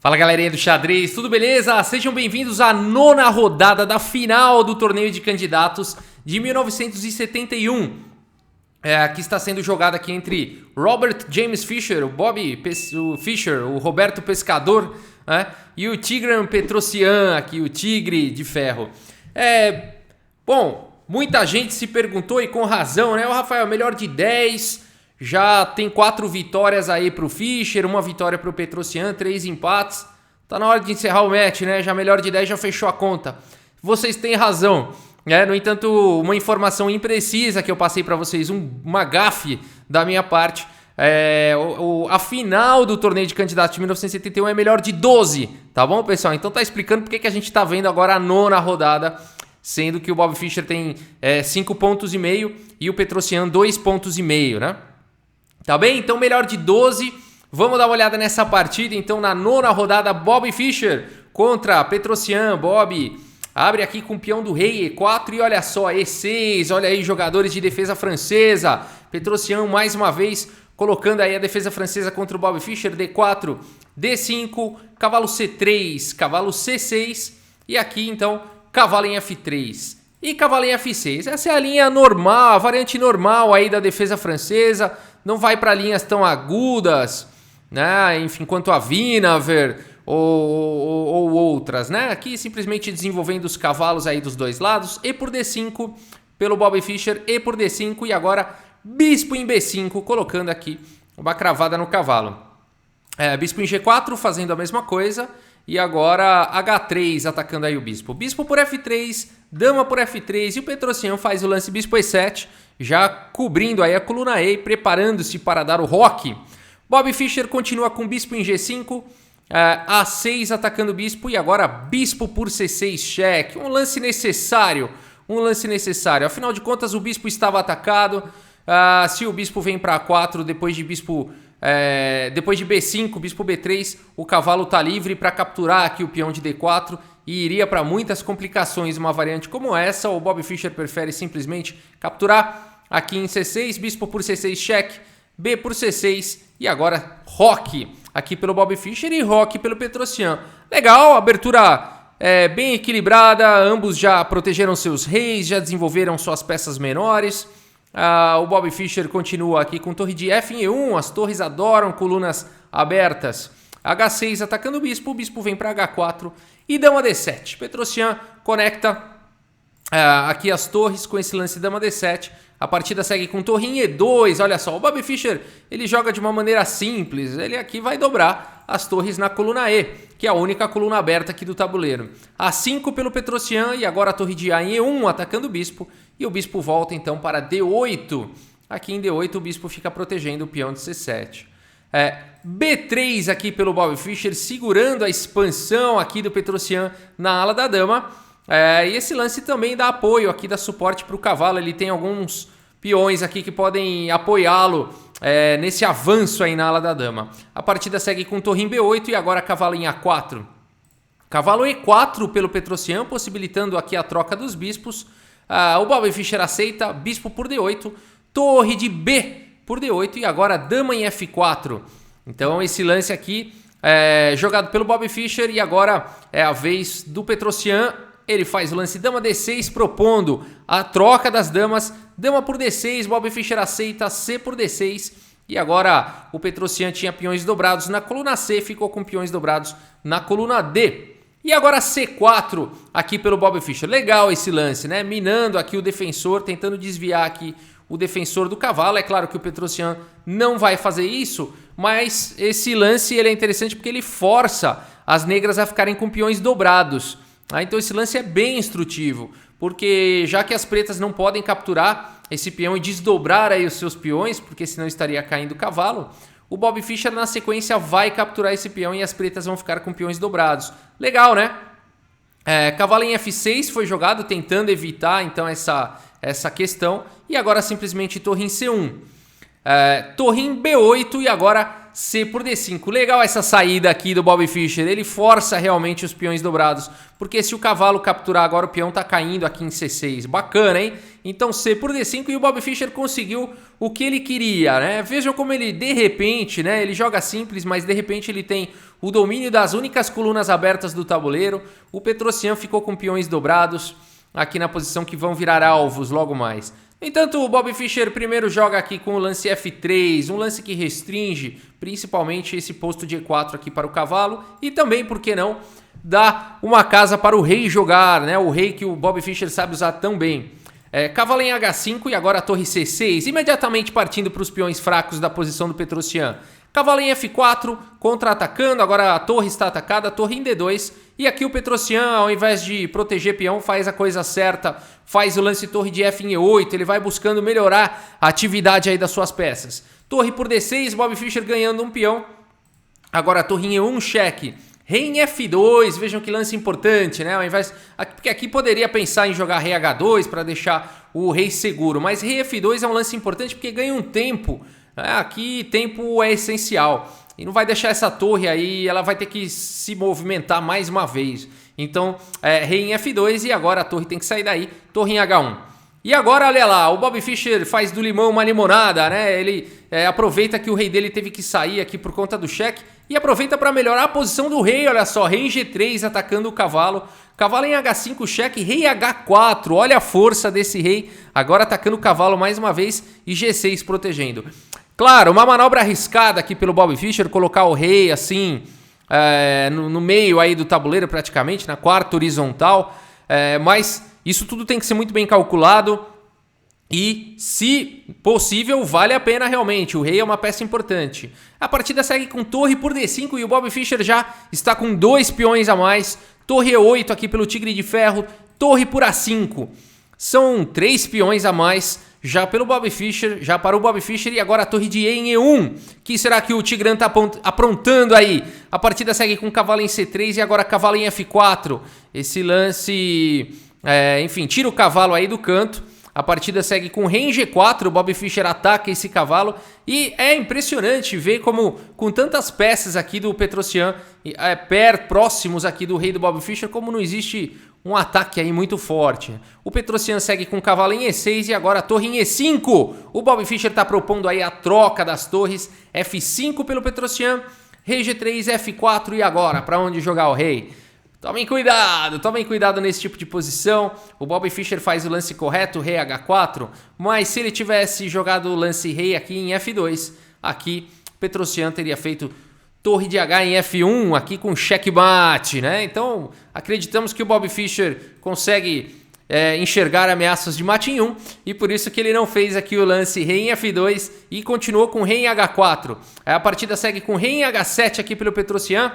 Fala galerinha do xadrez, tudo beleza? Sejam bem-vindos à nona rodada da final do torneio de candidatos de 1971. Que está sendo jogada aqui entre Robert James Fischer, o Fischer, o Roberto Pescador, e o Tigran Petrosian, aqui o Tigre de Ferro. Bom, muita gente se perguntou e com razão, né? O Rafael, melhor de 10... Já tem 4 vitórias aí pro Fischer, 1 vitória pro Petrosian, 3 empates. Tá na hora de encerrar o match, né? Já melhor de 10 já fechou a conta. Vocês têm razão, né? No entanto, uma informação imprecisa que eu passei para vocês, uma gafe da minha parte. A final do torneio de candidatos de 1971 é melhor de 12, tá bom, pessoal? Então tá explicando porque que a gente tá vendo agora a nona rodada, sendo que o Bob Fischer tem 5,5 pontos e o Petrosian 2,5 pontos, né? Tá bem? Então melhor de 12. Vamos dar uma olhada nessa partida. Então na nona rodada, Bob Fischer contra Petrosian. Bob abre aqui com o peão do rei E4 e olha só, E6. Olha aí, jogadores de defesa francesa. Petrosian mais uma vez colocando aí a defesa francesa contra o Bob Fischer. D4, D5, cavalo C3, cavalo C6 e aqui então cavalo em F3 e cavalo em F6. Essa é a linha normal, a variante normal aí da defesa francesa. Não vai para linhas tão agudas, né? Enfim, quanto a Wiener ou outras, né? Aqui simplesmente desenvolvendo os cavalos aí dos dois lados. E por D5 pelo Bob Fischer, E por D5 e agora bispo em B5, colocando aqui uma cravada no cavalo. Bispo em G4 fazendo a mesma coisa e agora H3 atacando aí o bispo. Bispo por F3, dama por F3 e o Petrosian faz o lance bispo E7, já cobrindo aí a coluna E, preparando-se para dar o roque. Bob Fischer continua com bispo em G5, A6 atacando o bispo e agora bispo por C6 cheque. Um lance necessário, Afinal de contas o bispo estava atacado. Se o bispo vem para A4 depois de B5, bispo B3, o cavalo está livre para capturar aqui o peão de D4 e iria para muitas complicações uma variante como essa. O Bob Fischer prefere simplesmente capturar aqui em C6, bispo por C6 cheque, B por C6 e agora roque aqui pelo Bob Fischer e roque pelo Petrosian. Legal, abertura bem equilibrada, ambos já protegeram seus reis, já desenvolveram suas peças menores. O Bob Fischer continua aqui com torre de F em E1, as torres adoram colunas abertas. H6 atacando o bispo vem para H4 e dama D7. Petrosian conecta aqui as torres com esse lance dama D7. A partida segue com torre em E2. Olha só, o Bob Fischer ele joga de uma maneira simples. Ele aqui vai dobrar as torres na coluna E, que é a única coluna aberta aqui do tabuleiro. A5 pelo Petrosian e agora a torre de A em E1 atacando o bispo. E o bispo volta então para D8. Aqui em D8 o bispo fica protegendo o peão de C7. B3 aqui pelo Bob Fischer, segurando a expansão aqui do Petrosian na ala da dama. E esse lance também dá apoio aqui, dá suporte para o cavalo. Ele tem alguns peões aqui que podem apoiá-lo nesse avanço aí na ala da dama. A partida segue com torre em B8 e agora cavalo em A4. Cavalo E4 pelo Petrosian, possibilitando aqui a troca dos bispos. O Bob Fischer aceita, bispo por D8, torre de B por D8 e agora dama em F4. Então esse lance aqui jogado pelo Bob Fischer e agora é a vez do Petrosian. Ele faz o lance dama D6 propondo a troca das damas. Dama por D6, Bob Fischer aceita, C por D6. E agora o Petrosian tinha peões dobrados na coluna C, ficou com peões dobrados na coluna D. E agora C4 aqui pelo Bob Fischer. Legal esse lance, né? Minando aqui o defensor, tentando desviar aqui o defensor do cavalo. É claro que o Petrosian não vai fazer isso, mas esse lance ele é interessante porque ele força as negras a ficarem com peões dobrados. Então esse lance é bem instrutivo, porque já que as pretas não podem capturar esse peão e desdobrar aí os seus peões, porque senão estaria caindo o cavalo, o Bob Fischer na sequência vai capturar esse peão e as pretas vão ficar com peões dobrados. Legal, né? Cavalo em F6 foi jogado tentando evitar então essa questão e agora simplesmente torre em C1. Torre em B8 e agora C por D5. Legal essa saída aqui do Bob Fischer. Ele força realmente os peões dobrados. Porque se o cavalo capturar agora, o peão tá caindo aqui em C6. Bacana, hein? então C por D5 e o Bob Fischer conseguiu o que ele queria, né? Vejam como ele de repente, né? Ele joga simples, mas de repente ele tem o domínio das únicas colunas abertas do tabuleiro. O Petrosian ficou com peões dobrados aqui na posição que vão virar alvos logo mais. No entanto, o Bob Fischer primeiro joga aqui com o lance F3, um lance que restringe principalmente esse posto de E4 aqui para o cavalo e também, por que não, dá uma casa para o rei jogar, né? O rei que o Bob Fischer sabe usar tão bem. Cavalo em H5 e agora a torre C6, imediatamente partindo para os peões fracos da posição do Petrosian. Cavalo em F4, contra-atacando, agora a torre está atacada, torre em D2. E aqui o Petrosian, ao invés de proteger peão, faz a coisa certa, faz o lance torre de F em E8, ele vai buscando melhorar a atividade aí das suas peças. Torre por D6, Bob Fischer ganhando um peão. Agora a torre em E1, cheque. Rei em F2, vejam que lance importante, né? Ao invés, porque aqui poderia pensar em jogar rei H2 para deixar o rei seguro, mas rei F2 é um lance importante porque ganha um tempo. Aqui tempo é essencial e não vai deixar essa torre aí, ela vai ter que se movimentar mais uma vez. Então, rei em F2 e agora a torre tem que sair daí, torre em H1. E agora, olha lá, o Bob Fischer faz do limão uma limonada, né? Ele aproveita que o rei dele teve que sair aqui por conta do cheque e aproveita para melhorar a posição do rei, olha só, rei em G3 atacando o cavalo. Cavalo em H5, cheque, rei H4, olha a força desse rei, agora atacando o cavalo mais uma vez e G6 protegendo. Claro, uma manobra arriscada aqui pelo Bob Fischer, colocar o rei assim no meio aí do tabuleiro praticamente, na quarta horizontal, mas isso tudo tem que ser muito bem calculado e, se possível, vale a pena realmente, o rei é uma peça importante. A partida segue com torre por D5 e o Bob Fischer já está com 2 peões a mais, torre E8 aqui pelo Tigre de Ferro, torre por A5, são 3 peões a mais, já para o Bob Fischer e agora a torre de E em E1. Que será que o Tigrão está aprontando aí? A partida segue com cavalo em C3 e agora cavalo em F4. Esse lance, enfim, tira o cavalo aí do canto. A partida segue com rei em G4, o Bob Fischer ataca esse cavalo e é impressionante ver como com tantas peças aqui do Petrosian, próximos aqui do rei do Bob Fischer, como não existe um ataque aí muito forte. O Petrosian segue com cavalo em E6 e agora a torre em E5. O Bob Fischer está propondo aí a troca das torres, F5 pelo Petrosian, rei G3, F4 e agora para onde jogar o rei? Tomem cuidado nesse tipo de posição. O Bob Fischer faz o lance correto, rei H4, mas se ele tivesse jogado o lance rei aqui em F2, aqui Petrosian teria feito torre de H em F1, aqui com checkmate, né? Então, acreditamos que o Bob Fischer consegue enxergar ameaças de mate em 1 e por isso que ele não fez aqui o lance rei em F2 e continuou com rei em H4. A partida segue com rei em H7 aqui pelo Petrosian.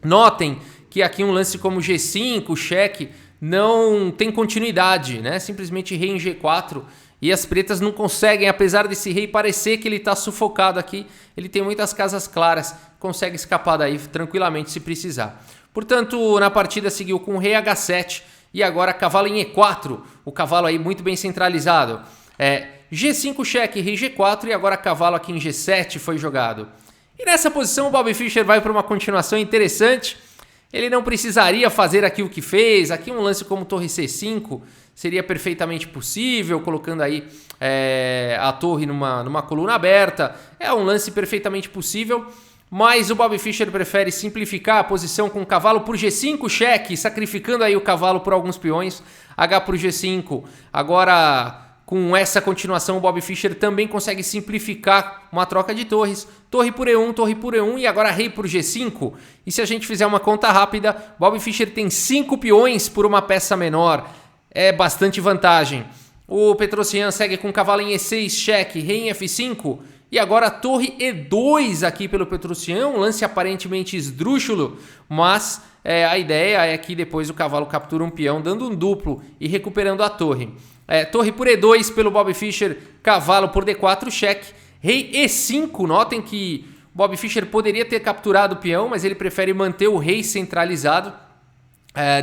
Notem que aqui um lance como G5, cheque, não tem continuidade, né? Simplesmente rei em G4 e as pretas não conseguem, apesar desse rei parecer que ele está sufocado aqui, ele tem muitas casas claras, consegue escapar daí tranquilamente se precisar. Portanto, na partida seguiu com rei H7 e agora cavalo em E4, o cavalo aí muito bem centralizado. G5 cheque, rei G4 e agora cavalo aqui em G7 foi jogado. E nessa posição o Bob Fischer vai para uma continuação interessante. Ele não precisaria fazer aqui o que fez. Aqui um lance como torre C5 seria perfeitamente possível, colocando aí a torre numa coluna aberta. É um lance perfeitamente possível, mas o Bob Fischer prefere simplificar a posição com cavalo por G5, cheque, sacrificando aí o cavalo por alguns peões. H por G5. Agora, com essa continuação, o Bob Fischer também consegue simplificar uma troca de torres. Torre por E1 e agora rei por G5. E se a gente fizer uma conta rápida, Bob Fischer tem 5 peões por uma peça menor. É bastante vantagem. O Petrosian segue com cavalo em E6, cheque, rei em F5. E agora torre E2 aqui pelo Petrosian. Um lance aparentemente esdrúxulo, mas a ideia é que depois o cavalo captura um peão, dando um duplo e recuperando a torre. Torre por E2 pelo Bob Fischer, cavalo por D4, cheque, rei E5. Notem que Bob Fischer poderia ter capturado o peão, mas ele prefere manter o rei centralizado.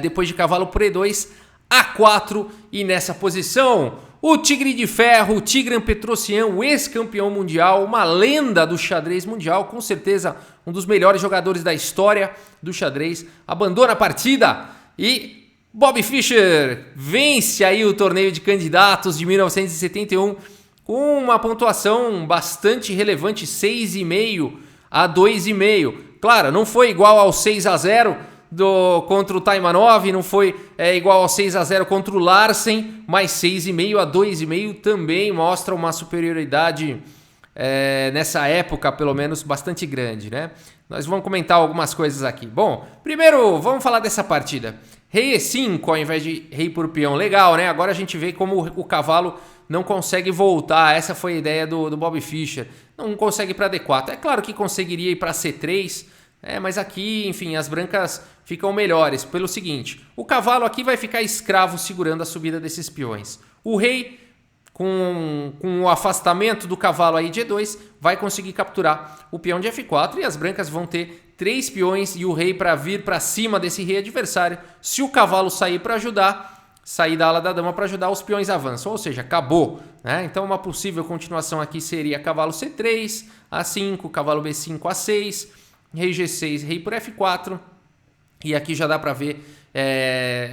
Depois de cavalo por E2, A4 e nessa posição o Tigre de Ferro, o Tigran Petrosian, o ex-campeão mundial, uma lenda do xadrez mundial, com certeza um dos melhores jogadores da história do xadrez, abandona a partida e Bobby Fischer vence aí o torneio de candidatos de 1971 com uma pontuação bastante relevante, 6,5 a 2,5. Claro, não foi igual ao 6-0 contra o Taimanov, não foi igual ao 6-0 contra o Larsen, mas 6,5 a 2,5 também mostra uma superioridade nessa época, pelo menos, bastante grande, né? Nós vamos comentar algumas coisas aqui. Bom, primeiro vamos falar dessa partida. Rei E5 ao invés de rei por peão. Legal, né? Agora a gente vê como o cavalo não consegue voltar. Essa foi a ideia do Bobby Fischer. Não consegue ir para D4. É claro que conseguiria ir para C3, mas aqui, enfim, as brancas ficam melhores. Pelo seguinte, o cavalo aqui vai ficar escravo segurando a subida desses peões. O rei, com o afastamento do cavalo aí de E2, vai conseguir capturar o peão de F4 e as brancas vão ter 3 peões e o rei para vir para cima desse rei adversário. Se o cavalo sair para ajudar, sair da ala da dama para ajudar, os peões avançam, ou seja, acabou, né? Então uma possível continuação aqui seria cavalo C3, A5, cavalo B5, A6, rei G6, rei por F4. E aqui já dá para ver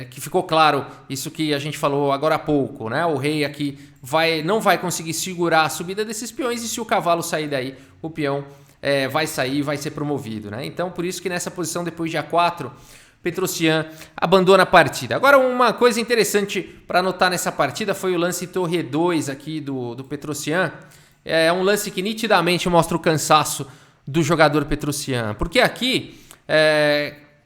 que ficou claro isso que a gente falou agora há pouco, né? O rei aqui não vai conseguir segurar a subida desses peões e se o cavalo sair daí, o peão vai sair e vai ser promovido, né? Então, por isso que nessa posição, depois de A4, Petrosyan abandona a partida. Agora, uma coisa interessante para notar nessa partida foi o lance torre E2 aqui do Petrosyan. É um lance que nitidamente mostra o cansaço do jogador Petrosyan, porque aqui,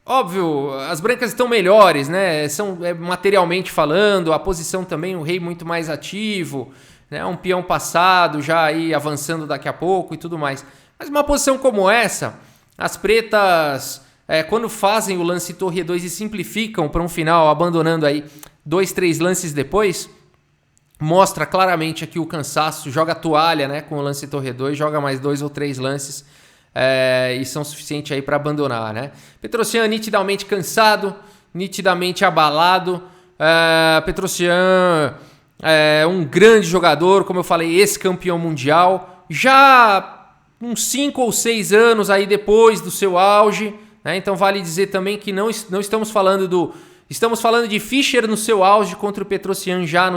óbvio, as brancas estão melhores, né? São materialmente falando, a posição também, o rei muito mais ativo, né? Um peão passado, já aí avançando daqui a pouco e tudo mais. Mas uma posição como essa, as pretas, quando fazem o lance torre E2 e simplificam para um final, abandonando aí 2, 3 lances depois, mostra claramente aqui o cansaço, joga a toalha, né, com o lance torre E2, joga mais 2 ou 3 lances e são suficientes aí para abandonar, né? Petrosyan nitidamente cansado, nitidamente abalado. Petrosyan é um grande jogador, como eu falei, ex-campeão mundial, já uns 5 ou 6 anos aí depois do seu auge, né? Então vale dizer também que não estamos falando estamos falando de Fischer no seu auge contra o Petrosyan já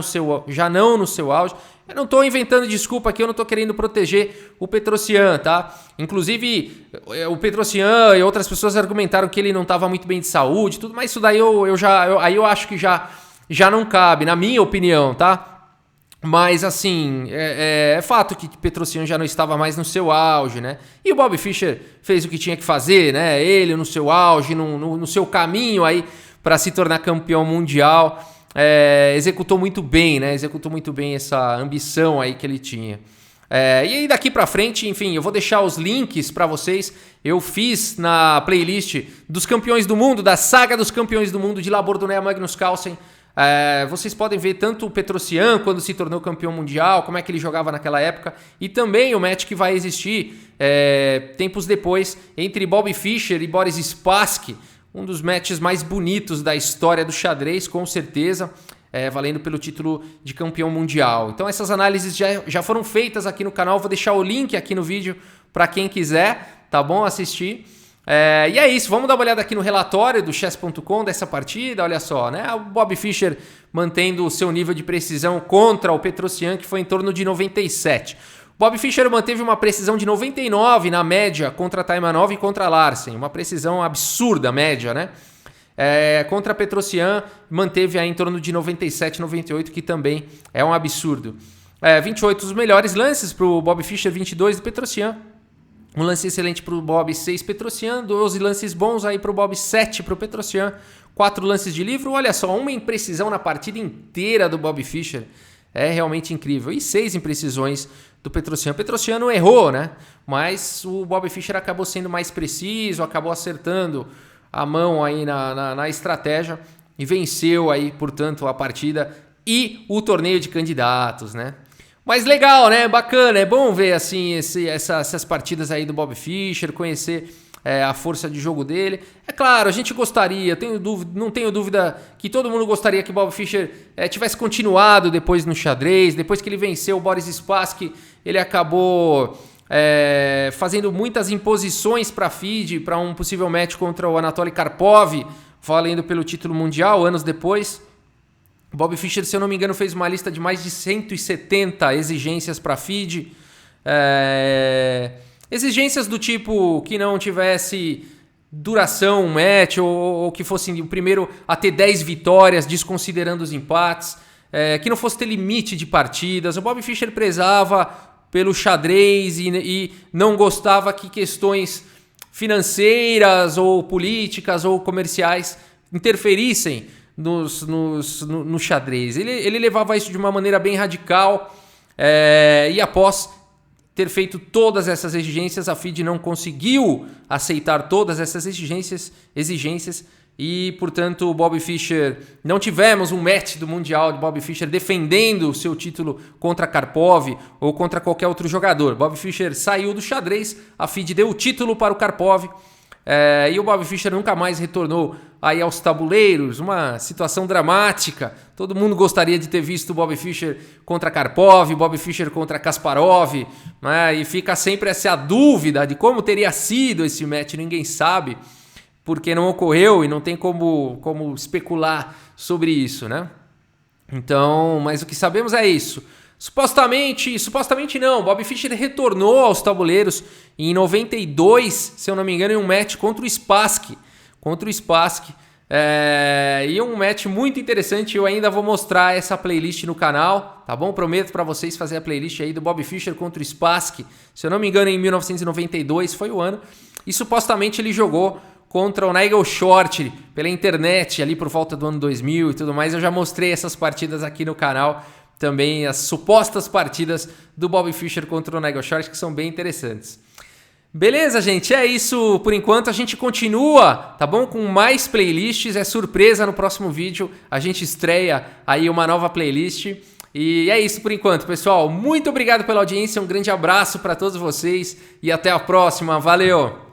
não no seu auge. Eu não estou inventando desculpa aqui, eu não estou querendo proteger o Petrosyan, tá? Inclusive, o Petrosyan e outras pessoas argumentaram que ele não estava muito bem de saúde e tudo, mas isso daí eu acho que já não cabe, na minha opinião, tá? Mas, assim, é fato que Petrosyan já não estava mais no seu auge, né? E o Bobby Fischer fez o que tinha que fazer, né? Ele no seu auge, no seu caminho aí para se tornar campeão mundial, executou muito bem, né? Executou muito bem essa ambição aí que ele tinha. E aí daqui para frente, enfim, eu vou deixar os links para vocês. Eu fiz na playlist dos campeões do mundo, da saga dos campeões do mundo de Labordané, Magnus Carlsen. Vocês podem ver tanto o Petrosyan quando se tornou campeão mundial, como é que ele jogava naquela época, e também o match que vai existir tempos depois entre Bobby Fischer e Boris Spassky, um dos matches mais bonitos da história do xadrez, com certeza, valendo pelo título de campeão mundial. Então essas análises já foram feitas aqui no canal, vou deixar o link aqui no vídeo para quem quiser, tá bom? Assistir. E é isso, vamos dar uma olhada aqui no relatório do chess.com dessa partida, olha só, né? O Bobby Fischer mantendo o seu nível de precisão contra o Petrosyan, que foi em torno de 97. Bobby Fischer manteve uma precisão de 99 na média contra Taimanov e contra Larsen, uma precisão absurda, média, né? Contra Petrosyan manteve aí em torno de 97, 98, que também é um absurdo. 28 os melhores lances para o Bobby Fischer, 22 do Petrosyan. Um lance excelente para o Bob 6 Petrosyan, 12 lances bons aí para o Bob 7 para o Petrosyan, 4 lances de livro, olha só, uma imprecisão na partida inteira do Bob Fischer, é realmente incrível, e 6 imprecisões do Petrosyan. O Petrosyan não errou, né? Mas o Bob Fischer acabou sendo mais preciso, acabou acertando a mão aí na estratégia e venceu aí, portanto, a partida e o torneio de candidatos, né? Mas legal, né? Bacana, é bom ver assim essas partidas aí do Bobby Fischer, conhecer a força de jogo dele. É claro, a gente gostaria, não tenho dúvida que todo mundo gostaria que o Bobby Fischer tivesse continuado depois no xadrez, depois que ele venceu o Boris Spassky, ele acabou fazendo muitas imposições para a FIDE, para um possível match contra o Anatoly Karpov, valendo pelo título mundial, anos depois. Bobby Fischer, se eu não me engano, fez uma lista de mais de 170 exigências para a FIDE. Exigências do tipo que não tivesse duração, um match, ou que fosse o primeiro a ter 10 vitórias, desconsiderando os empates, que não fosse ter limite de partidas. O Bobby Fischer prezava pelo xadrez e não gostava que questões financeiras ou políticas ou comerciais interferissem no xadrez. Ele levava isso de uma maneira bem radical, e após ter feito todas essas exigências, a FIDE não conseguiu aceitar todas essas exigências e, portanto, o Bobby Fischer, não tivemos um match do Mundial de Bobby Fischer defendendo o seu título contra Karpov ou contra qualquer outro jogador. Bobby Fischer saiu do xadrez, a FIDE deu o título para o Karpov, e o Bobby Fischer nunca mais retornou aí aos tabuleiros, uma situação dramática. Todo mundo gostaria de ter visto o Bobby Fischer contra Karpov, Bobby Fischer contra Kasparov, né? E fica sempre essa dúvida de como teria sido esse match, ninguém sabe, porque não ocorreu e não tem como especular sobre isso, né? Então, mas o que sabemos é isso. Supostamente não, Bobby Fischer retornou aos tabuleiros em 92, se eu não me engano, em um match contra o Spassky. E um match muito interessante. Eu ainda vou mostrar essa playlist no canal, tá bom? Prometo para vocês fazer a playlist aí do Bobby Fischer contra o Spassky. Se eu não me engano, em 1992 foi o ano. E supostamente ele jogou contra o Nigel Short pela internet ali por volta do ano 2000 e tudo mais. Eu já mostrei essas partidas aqui no canal também, as supostas partidas do Bobby Fischer contra o Nigel Short, que são bem interessantes. Beleza, gente? É isso por enquanto. A gente continua, tá bom? Com mais playlists. É surpresa, no próximo vídeo a gente estreia aí uma nova playlist. E é isso por enquanto, pessoal. Muito obrigado pela audiência. Um grande abraço para todos vocês e até a próxima. Valeu!